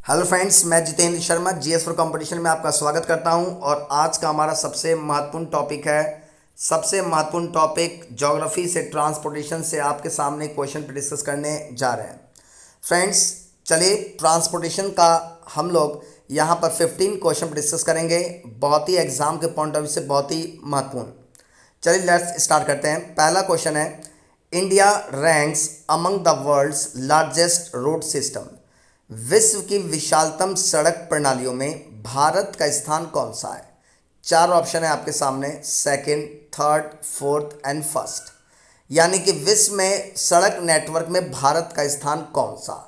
Hello friends, मैं Jitendra Sharma GS for competition में आपका स्वागत करता हूं। और आज का हमारा सबसे महत्वपूर्ण टॉपिक है। सबसे महत्वपूर्ण टॉपिक ज्योग्राफी से, ट्रांसपोर्टेशन से आपके सामने क्वेश्चन पे डिस्कस करने जा रहे हैं। फ्रेंड्स, चलिए ट्रांसपोर्टेशन का हम लोग यहां पर 15 क्वेश्चन पे डिस्कस करेंगे। बहुत ही एग्जाम के पॉइंट ऑफ व्यू से बहुत ही महत्वपूर्ण। चलिए लेट्स स्टार्ट करते हैं। पहला क्वेश्चन है, India ranks among the world's largest road system. विश्व की विशालतम सड़क प्रणालियों में भारत का स्थान कौन सा है? चार ऑप्शन है आपके सामने, second, third, fourth and first. यानी कि विश्व में सड़क नेटवर्क में भारत का स्थान कौन सा?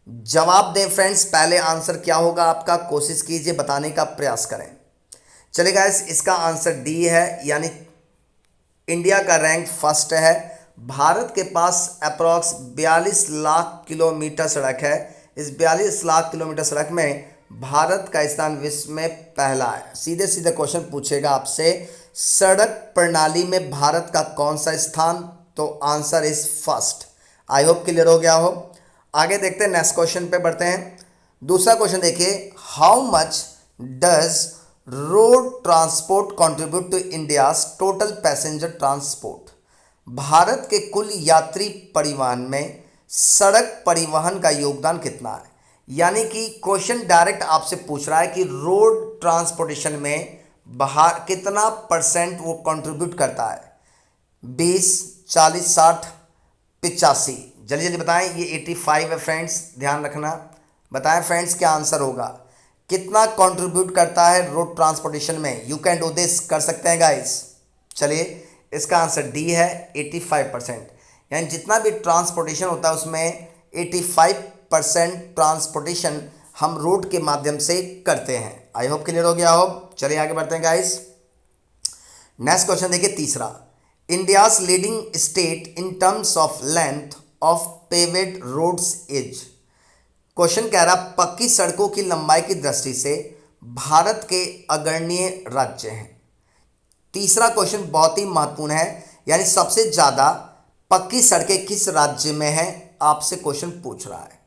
जवाब दें फ्रेंड्स। पहले आंसर क्या होगा आपका, कोशिश कीजिए बताने का प्रयास करें। चलिए गाइस, इसका आंसर डी है, यानी इंडिया का रैंक फर्स्ट है। भारत के पास अप्रॉक्स 42 लाख किलोमीटर सड़क है। इस 42 लाख किलोमीटर सड़क में भारत का स्थान विश्व में पहला है। सीधे सीधे क्वेश्चन पूछेगा आपसे, सड़क प्रणाली में भारत का कौन सा स्थान? तो answer is first. I hope clear हो गया हो। आगे देखते हैं, नेक्स्ट क्वेश्चन पे बढ़ते हैं। दूसरा क्वेश्चन देखिए, how much does road transport contribute to India's total passenger transport. भारत के कुल यात्री परिवहन में सड़क परिवहन का योगदान कितना है? यानी कि क्वेश्चन डायरेक्ट आपसे पूछ रहा है कि रोड ट्रांसपोर्टेशन में बाहर कितना परसेंट वो कंट्रीब्यूट करता है। 20, 40, 60, 85। जल्दी जल्दी बताएं। ये 85 है फ्रेंड्स, ध्यान रखना। बताएं फ्रेंड्स क्या आंसर होगा, कितना कंट्रीब्यूट करता है रोड ट्रांसपोर्टेशन में। यू कैन डू दिस, कर सकते हैं गाइस। चलिए, इसका आंसर डी है, 85%। यानी जितना भी ट्रांसपोर्टेशन होता है उसमें 85% ट्रांसपोर्टेशन हम रोड के माध्यम से करते हैं। आई होप क्लियर हो गया हो। चलिए आगे बढ़ते हैं गाइस। नेक्स्ट क्वेश्चन देखिए, तीसरा, India's leading state in terms of length of paved roads is. Question कह रहा पक्की सड़कों की लंबाई की दृष्टि से भारत के अग्रणीय राज्य हैं। तीसरा क्वेश्चन बहुत ही महत्वपूर्ण है, यानी सबसे ज़्यादा पक्की सड़कें किस राज्य में हैं, आपसे क्वेश्चन पूछ रहा है।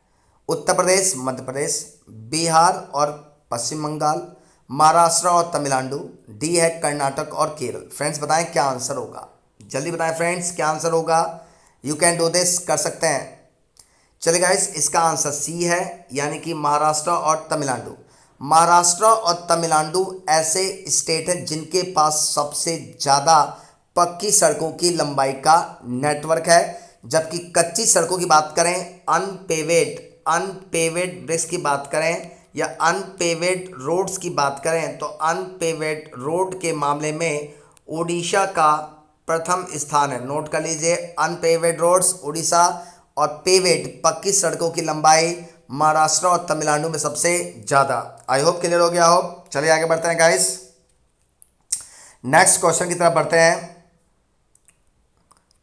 उत्तर प्रदेश, मध्य प्रदेश, बिहार और पश्चिम बंगाल, महाराष्ट्र और तमिलनाडु, डी है कर्नाटक और केरल। फ्रेंड्स बताएं क्या आंसर होगा, जल्दी बताएं फ्रेंड्स क्या आंसर होगा। यू कैन डू दिस, कर सकते हैं। चलिए गाइस, इसका आंसर सी है, यानी कि महाराष्ट्र और तमिलनाडु। महाराष्ट्र और तमिलनाडु ऐसे स्टेट हैं जिनके पास सबसे ज़्यादा पक्की सड़कों की लंबाई का नेटवर्क है। जबकि कच्ची सड़कों की बात करें, अनपेवेड ब्रिक्स की बात करें या अनपेवेड रोड्स की बात करें, तो अनपेवेड रोड के मामले में उड़ीसा का प्रथम स्थान है। नोट कर लीजिए, अनपेवेड रोड्स उड़ीसा और पेवेड पक्की सड़कों की लंबाई महाराष्ट्र और तमिलनाडु में सबसे ज़्यादा। आई होप क्लियर हो गया हो। चलिए आगे बढ़ते हैं गाइस, नेक्स्ट क्वेश्चन की तरफ बढ़ते हैं।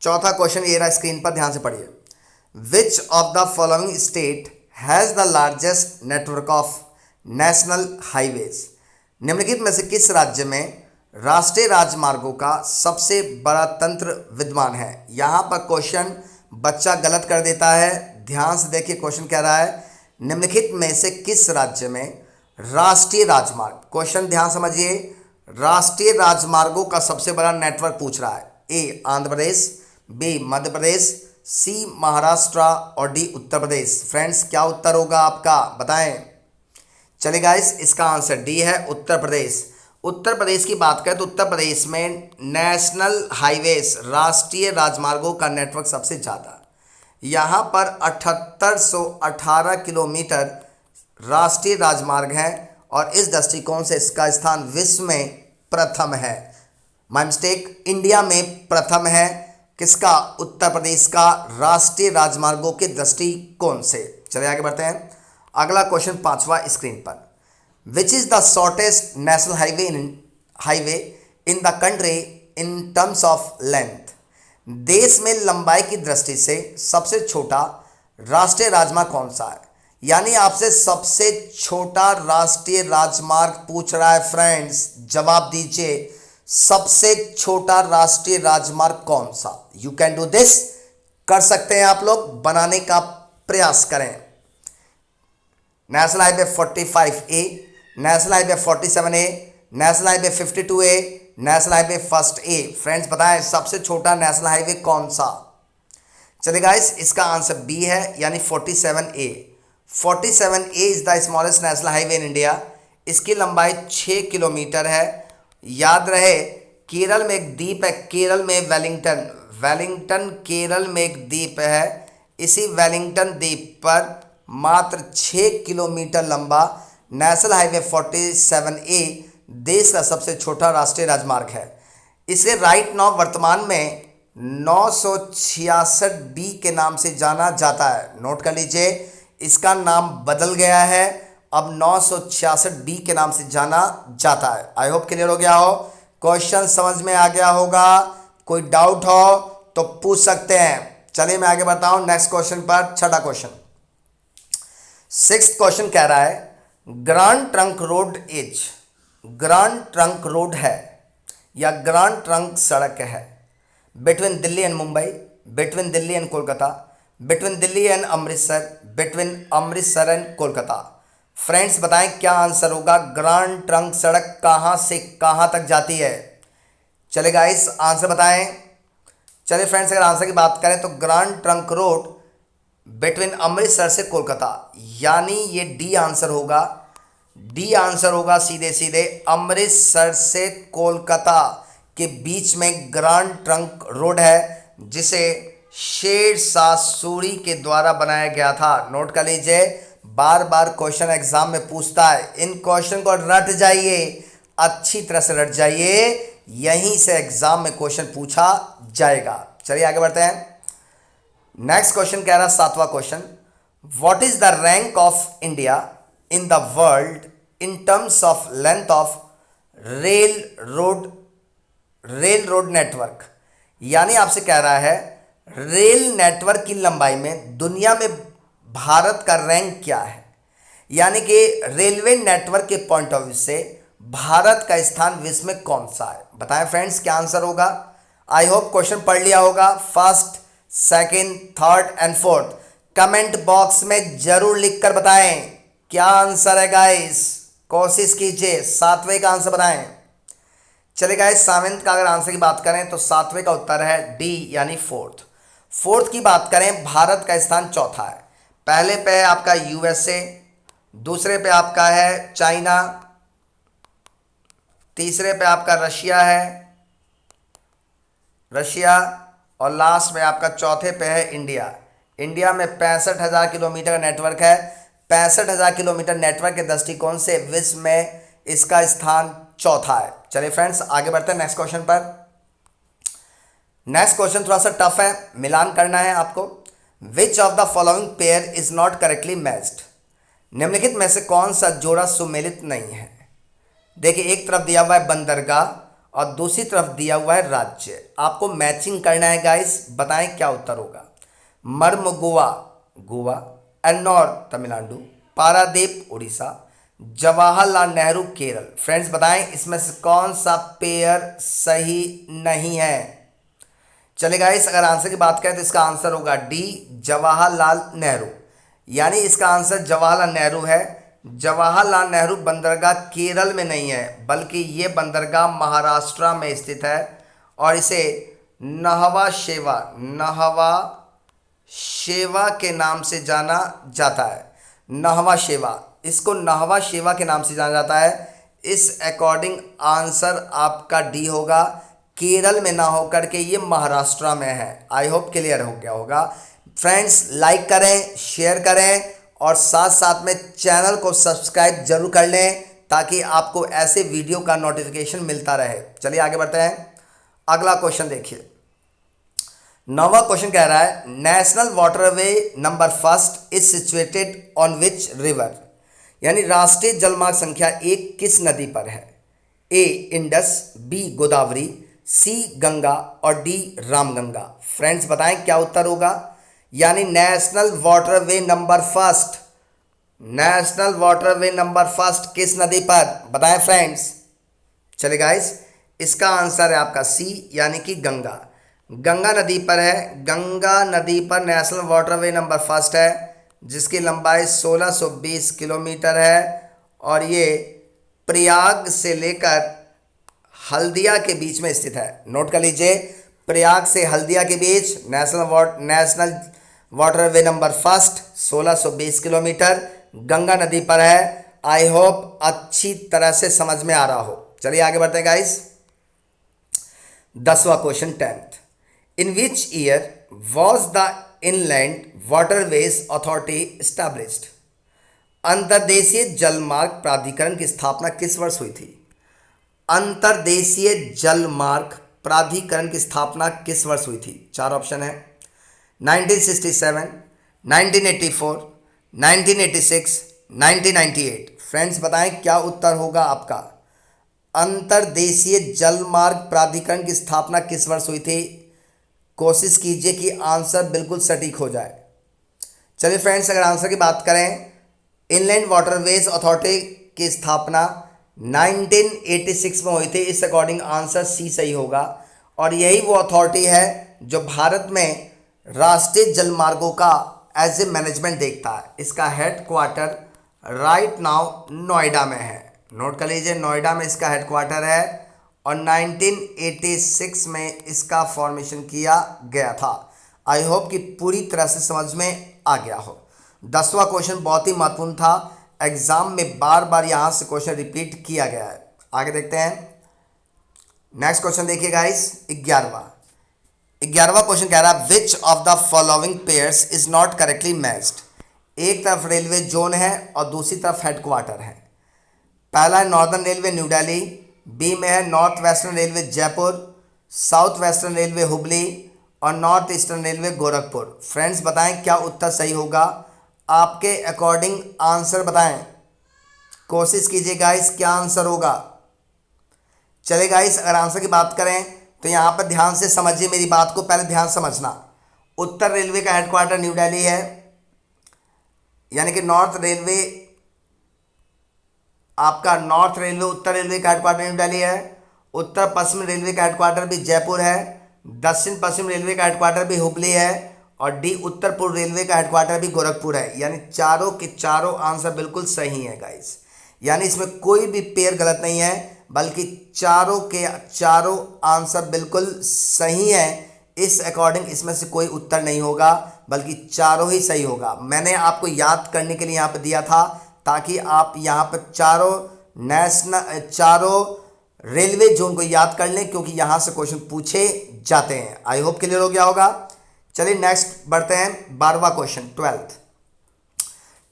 चौथा क्वेश्चन ये रहा, स्क्रीन पर ध्यान से पढ़िए। Which of the following state has the largest network of national highways. निम्नलिखित में से किस राज्य में राष्ट्रीय राजमार्गों का सबसे बड़ा तंत्र विद्यमान है? यहाँ पर क्वेश्चन बच्चा गलत कर देता है, ध्यान से देखिए। क्वेश्चन कह रहा है निम्नलिखित में से किस राज्य में राष्ट्रीय राजमार्ग, क्वेश्चन ध्यान समझिए, राष्ट्रीय राजमार्गों का सबसे बड़ा नेटवर्क पूछ रहा है। ए आंध्र प्रदेश, बी मध्य प्रदेश, सी महाराष्ट्र और डी उत्तर प्रदेश। फ्रेंड्स क्या उत्तर होगा आपका, बताएं। चलिए गाइस, इसका आंसर डी है, उत्तर प्रदेश। उत्तर प्रदेश की बात करें तो उत्तर प्रदेश में नेशनल हाईवेज, राष्ट्रीय राजमार्गों का नेटवर्क सबसे ज़्यादा। यहाँ पर 7818 किलोमीटर राष्ट्रीय राजमार्ग हैं और इस दृष्टिकोण से इसका स्थान विश्व में प्रथम है। माय मिस्टेक, इंडिया में प्रथम है। किसका? उत्तर प्रदेश का, राष्ट्रीय राजमार्गों के दृष्टिकोण से। चलिए आगे बढ़ते हैं। अगला क्वेश्चन पांचवा स्क्रीन पर, which is the shortest national highway in the country in terms of length. देश में लंबाई की दृष्टि से सबसे छोटा राष्ट्रीय राजमार्ग कौन सा है? यानी आपसे सबसे छोटा राष्ट्रीय राजमार्ग पूछ रहा है फ्रेंड्स, जवाब दीजिए। सबसे छोटा राष्ट्रीय राजमार्ग कौन सा? यू कैन डू दिस, कर सकते हैं आप लोग, बनाने का प्रयास करें। National highway 45A, national highway 47A, national highway 52A, national highway first A. Friends बताएं सबसे छोटा नेशनल हाईवे कौन सा? चलिए गाइस इसका आंसर बी है यानी 47A। 47A is the smallest national highway in India. इसकी लंबाई 6 किलोमीटर है। याद रहे केरल में एक द्वीप है, केरल में वेलिंगटन केरल में एक द्वीप है। इसी वेलिंगटन द्वीप पर मात्र 6 किलोमीटर लंबा नेशनल हाईवे 47A देश का सबसे छोटा राष्ट्रीय राजमार्ग है। इसे राइट नाउ वर्तमान में 966B के नाम से जाना जाता है। नोट कर लीजिए इसका नाम बदल गया है, अब 966B के नाम से जाना जाता है। आई होप क्लियर हो गया हो, क्वेश्चन समझ में आ गया होगा। कोई डाउट हो तो पूछ सकते हैं। चलिए मैं आगे बढ़ता हूं नेक्स्ट क्वेश्चन पर। छठा क्वेश्चन, सिक्स्थ क्वेश्चन कह रहा है grand trunk road is, grand trunk road है या ग्रांड ट्रंक सड़क है between Delhi and Mumbai, between Delhi and Kolkata, between Delhi and Amritsar, between Amritsar and Kolkata. Friends बताएं क्या आंसर होगा? ग्रांड ट्रंक सड़क कहां से कहां तक जाती है? चले गाइस आंसर बताएं। चलिए फ्रेंड्स अगर आंसर की बात करें तो grand trunk road between Amritsar से कोलकाता, यानी ये डी आंसर होगा। डी आंसर होगा सीधे सीधे। अमृतसर से कोलकाता के बीच में ग्रांड ट्रंक रोड है जिसे शेरशाह सूरी के द्वारा बनाया गया था। नोट कर लीजिए, बार बार क्वेश्चन एग्जाम में पूछता है, इन क्वेश्चन को रट जाइए, अच्छी तरह से रट जाइए, यहीं से एग्जाम में क्वेश्चन पूछा जाएगा। चलिए आगे बढ़ते हैं। नेक्स्ट क्वेश्चन कह रहा है सातवां question, what is the rank of India in the world in terms of length of rail road network. यानी आपसे कह रहा है रेल नेटवर्क की लंबाई में दुनिया में भारत का रैंक क्या है, यानी कि रेलवे नेटवर्क के पॉइंट ऑफ व्यू से भारत का स्थान विश्व में कौन सा है? बताएं फ्रेंड्स क्या आंसर होगा। आई होप क्वेश्चन पढ़ लिया होगा, first, second, third and fourth. Comment box में जरूर लिखकर बताएं क्या आंसर है गाइस, कोशिश कीजिए सातवें का आंसर बताएं। चलिए गाइस सेवेंथ का अगर आंसर की बात करें तो सातवें का उत्तर है डी यानी फोर्थ। फोर्थ की बात करें भारत का स्थान चौथा है। पहले पे है आपका यूएसए, दूसरे पे आपका है चाइना, तीसरे पे आपका रशिया और लास्ट में आपका चौथे पे है इंडिया। इंडिया में 65,000 किलोमीटर का नेटवर्क है। 65,000 किलोमीटर नेटवर्क के दृष्टिकोण से विश्व में इसका स्थान चौथा है। चलिए फ्रेंड्स आगे बढ़ते हैं नेक्स्ट क्वेश्चन पर। नेक्स्ट क्वेश्चन थोड़ा सा टफ है, मिलान करना है आपको। Which of the following pair is not correctly matched. निम्नलिखित में से कौन सा जोड़ा सुमेलित नहीं है? देखिए एक तरफ दिया हुआ है बंदरगाह और दूसरी तरफ दिया हुआ है राज्य। आपको मैचिंग करना है गाइस, बताएं क्या उत्तर होगा। मर्मगोवा गोवा, एन्नौर तमिलनाडु, पारादीप उड़ीसा, जवाहरलाल नेहरू केरल। फ्रेंड्स बताएं इसमें से कौन सा पेयर सही नहीं है? चलिए गाइस अगर आंसर की बात करें तो इसका आंसर होगा डी जवाहरलाल नेहरू, यानी इसका आंसर जवाहरलाल नेहरू है। जवाहरलाल नेहरू बंदरगाह केरल में नहीं है बल्कि ये बंदरगाह महाराष्ट्र में स्थित है और इसे नहवा शेवा के नाम से जाना जाता है। नहवा शेवा, इसको नहवा शेवा के नाम से जाना जाता है। इस अकॉर्डिंग आंसर आपका डी होगा। केरल में ना होकर के ये महाराष्ट्र में है। आई होप क्लियर हो गया होगा। फ्रेंड्स लाइक करें, शेयर करें और साथ साथ में चैनल को सब्सक्राइब जरूर कर लें ताकि आपको ऐसे वीडियो का नोटिफिकेशन मिलता रहे। चलिए आगे बढ़ते हैं। अगला क्वेश्चन देखिए, नौवां क्वेश्चन कह रहा है national waterway number first is situated on which river. यानी राष्ट्रीय जलमार्ग संख्या 1 किस नदी पर है? ए इंडस, बी गोदावरी, सी गंगा और डी रामगंगा। फ्रेंड्स बताएं क्या उत्तर होगा। यानी नेशनल वाटरवे नंबर फर्स्ट किस नदी पर? बताएं फ्रेंड्स। चलिए गाइस इसका आंसर है आपका सी यानी कि गंगा नदी पर है। गंगा नदी पर नेशनल वाटरवे नंबर फर्स्ट है। जिसकी लंबाई 1620 किलोमीटर है और ये प्रयाग से लेकर हल्दिया के बीच में स्थित है। नोट कर लीजिए, प्रयाग से हल्दिया के बीच national waterway number first 1620 kilometre Ganga नदी पर है। आई होप अच्छी तरह से समझ में आ रहा हो। चलिए आगे बढ़ते हैं गाइस। 10वां question 10th। In which year was the inland waterways authority established? अंतर्देशीय जलमार्ग प्राधिकरण की स्थापना किस वर्ष हुई थी? अंतर्देशीय जलमार्ग प्राधिकरण की स्थापना किस वर्ष हुई थी? 4 ऑप्शन है, 1967, 1984, 1986, 1998। फ्रेंड्स बताएं क्या उत्तर होगा आपका। अंतर्देशीय जलमार्ग प्राधिकरण की स्थापना किस वर्ष हुई थी? कोशिश कीजिए कि आंसर बिल्कुल सटीक हो जाए। चलिए फ्रेंड्स, अगर आंसर की बात करें, इनलैंड वाटरवेज अथॉरिटी की स्थापना 1986 में हुई थी। इस अकॉर्डिंग आंसर सी सही होगा। और यही वो अथॉरिटी है जो भारत में राष्ट्रीय जलमार्गों का एज ए मैनेजमेंट देखता है। इसका हेडक्वार्टर राइट नाउ नोएडा में है। नोट कर लीजिए, नोएडा में इसका हेडक्वार्टर है और 1986 में इसका फॉर्मेशन किया गया था। आई होप कि पूरी तरह से समझ में आ गया हो। 10वां क्वेश्चन बहुत ही महत्वपूर्ण था, एग्जाम में बार बार यहाँ से क्वेश्चन रिपीट किया गया है। आगे देखते हैं। नेक्स्ट क्वेश्चन देखिए गाइस, 11वां क्वेश्चन कह रहा है which of the following pairs is not correctly matched? एक तरफ रेलवे जोन है और दूसरी तरफ हेडक्वार्टर है। पहला है northern railway New Delhi, B में है north western railway Jaipur, south western railway Hubli और north eastern railway Gorakhpur. Friends बताएं क्या उत्तर सही होगा। आपके अकॉर्डिंग आंसर बताएं, कोशिश कीजिए गाइस क्या आंसर होगा। चले गाइस, अगर आंसर की बात करें तो यहाँ पर ध्यान से समझिए मेरी बात को, पहले ध्यान समझना। उत्तर रेलवे का हेडक्वार्टर न्यू दिल्ली है, यानी कि नॉर्थ रेलवे आपका नॉर्थ रेलवे उत्तर रेलवे का हेडक्वार्टर न्यू दिल्ली है। उत्तर पश्चिम रेलवे का हेडक्वार्टर भी जयपुर है। दक्षिण पश्चिम रेलवे का हेडक्वार्टर भी हुबली है और डी उत्तर पूर्व रेलवे का हेडक्वार्टर भी गोरखपुर है। यानी चारों के चारों आंसर बिल्कुल सही है गाइस। यानी इसमें कोई भी पेयर गलत नहीं है, बल्कि चारों के चारों आंसर बिल्कुल सही है। इस अकॉर्डिंग इसमें से कोई उत्तर नहीं होगा, बल्कि चारों ही सही होगा। मैंने आपको याद करने के लिए यहाँ पर दिया था ताकि आप यहाँ पर चारों रेलवे जोन को याद कर लें, क्योंकि यहाँ से क्वेश्चन पूछे जाते हैं। आई होप क्लियर हो गया होगा। चलिए नेक्स्ट बढ़ते हैं। 12वां क्वेश्चन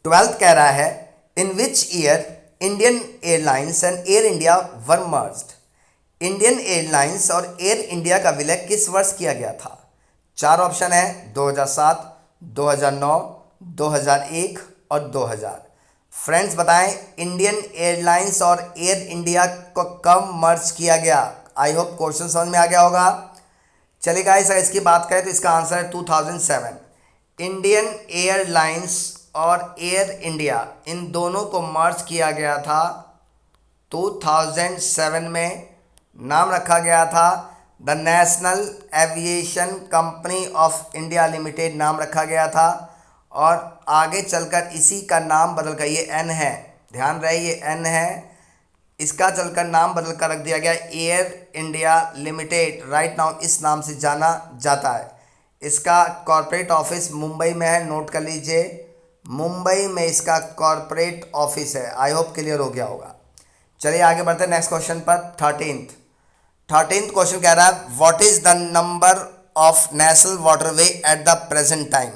12th कह रहा है in which year Indian Airlines and Air India were merged? Indian Airlines और एयर इंडिया का विलय किस वर्ष किया गया था? 4 ऑप्शन है, 2007, 2009, 2001 और 2000। फ्रेंड्स बताएं इंडियन एयरलाइंस और एयर इंडिया को कब मर्ज किया गया? आई होप क्वेश्चन समझ में आ गया होगा। चलिए गाइस, अगर इसकी बात करें तो इसका आंसर है 2007। इंडियन एयरलाइंस और एयर इंडिया इन दोनों को मर्ज किया गया था 2007 में। नाम रखा गया था the national aviation company of India limited नाम रखा गया था। और आगे चलकर इसी का नाम बदल कर, ये एन है, ध्यान रहे ये एन है, इसका चलकर नाम बदल कर रख दिया गया air India limited. Right now इस नाम से जाना जाता है। इसका कॉरपोरेट ऑफिस मुंबई में है। नोट कर लीजिए, मुंबई में इसका कॉरपोरेट ऑफिस है। आई होप क्लियर हो गया होगा। चलिए आगे बढ़ते हैं नेक्स्ट क्वेश्चन पर। 13th क्वेश्चन कह रहा है what is the number of national waterway at the present time?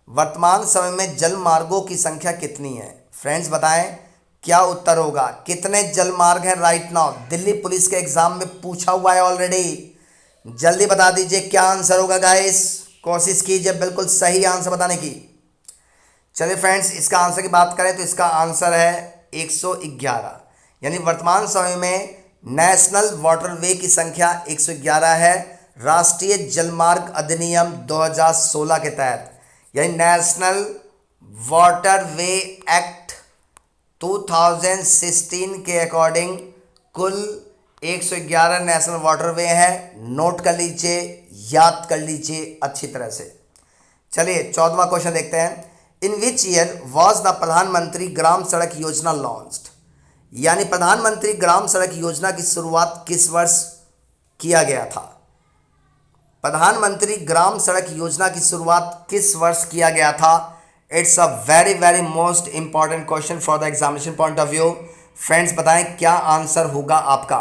वर्तमान समय में जल मार्गों की संख्या कितनी है? फ्रेंड्स बताएं क्या उत्तर होगा। कितने जल मार्ग हैं राइट नाउ? दिल्ली पुलिस के एग्जाम में पूछा हुआ है ऑलरेडी। जल्दी बता दीजिए क्या आंसर होगा गाइस। कोशिश कीजिए बिल्कुल सही आंसर बताने की। चलिए फ्रेंड्स, इसका आंसर की बात करें तो इसका आंसर है 111। यानी वर्तमान समय में नेशनल वाटरवे की संख्या 111 है राष्ट्रीय जलमार्ग अधिनियम 2016 के तहत। यानी नेशनल वाटरवे एक्ट 2016 के अकॉर्डिंग कुल 111 नेशनल वाटरवे हैं। नोट कर लीजिए, याद कर लीजिए अच्छी तरह से। चलिए 14वां क्वेश्चन देखते हैं। इन विच ईयर वॉज द प्रधानमंत्री ग्राम सड़क योजना लॉन्च्ड, यानी प्रधानमंत्री ग्राम सड़क योजना की शुरुआत किस वर्ष किया गया था। प्रधानमंत्री ग्राम सड़क योजना की शुरुआत किस वर्ष किया गया था। It's a very very most important question for the examination point of view. Friends बताएं क्या आंसर होगा आपका।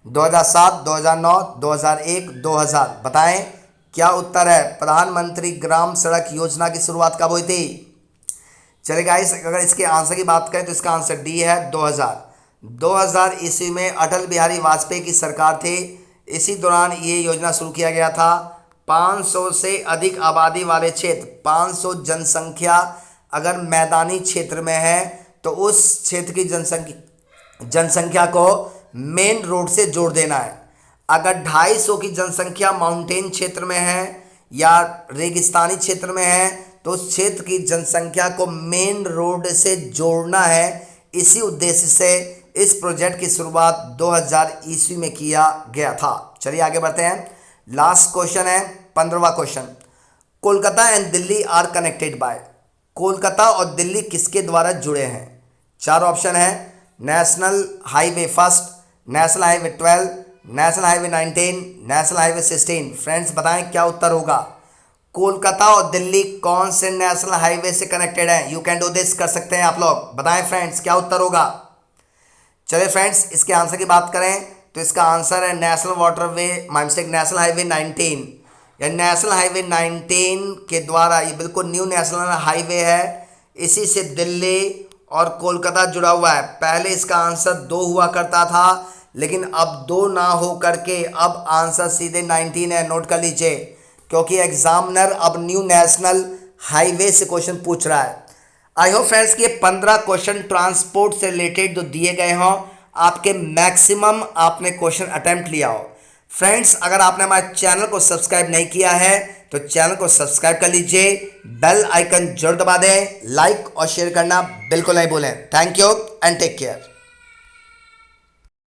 2007, 2009, 2001, 2000 बताएं क्या उत्तर है। प्रधानमंत्री ग्राम सड़क योजना की शुरुआत कब हुई थी। चलिए गाइस, अगर इसके आंसर की बात करें तो इसका आंसर डी है 2000 ईस्वी में अटल बिहारी वाजपेयी की सरकार थी। इसी दौरान ये योजना शुरू किया गया था। 500 से अधिक आबादी वाले क्षेत्र, 500 जनसंख्या अगर मैदानी क्षेत्र में है तो उस क्षेत्र की जनसंख्या को मेन रोड से जोड़ देना है। अगर 250 की जनसंख्या माउंटेन क्षेत्र में है या रेगिस्तानी क्षेत्र में है तो उस क्षेत्र की जनसंख्या को मेन रोड से जोड़ना है। इसी उद्देश्य से इस प्रोजेक्ट की शुरुआत 2000 ईस्वी में किया गया था। चलिए आगे बढ़ते हैं। लास्ट क्वेश्चन है 15वां question. Kolkata and Delhi are connected by. Kolkata और दिल्ली किसके द्वारा जुड़े हैं। 4 ऑप्शन है। National highway 1, national highway 12, national highway 19, national highway 16। Friends बताएं क्या उत्तर होगा। कोलकाता और दिल्ली कौन से नेशनल हाईवे से कनेक्टेड है। यू कैन डू दिस, कर सकते हैं आप लोग। बताएं फ्रेंड्स क्या उत्तर होगा। चलिए फ्रेंड्स इसके आंसर की बात करें तो इसका आंसर है नेशनल वाटरवे नेशनल हाईवे 19। या नेशनल हाईवे 19 के द्वारा, ये बिल्कुल न्यू नेशनल हाईवे है, इसी से दिल्ली और कोलकाता जुड़ा हुआ है। पहले इसका आंसर 2 हुआ करता था, लेकिन अब 2 ना हो करके अब आंसर सीधे 19 है। नोट कर लीजिए, क्योंकि एग्जामिनर अब न्यू नेशनल हाईवे से क्वेश्चन पूछ रहा है। आई होप फ्रेंड्स कि ये 15 क्वेश्चन ट्रांसपोर्ट से रिलेटेड जो दिए गए हों, आपके मैक्सिमम आपने क्वेश्चन अटेम्प्ट लिया हो। फ्रेंड्स अगर आपने हमारे चैनल को सब्सक्राइब नहीं किया है तो चैनल को सब्सक्राइब कर लीजिए, बेल आइकन जरूर दबा दें, लाइक और शेयर करना बिल्कुल नहीं भूलें। Thank you and take care.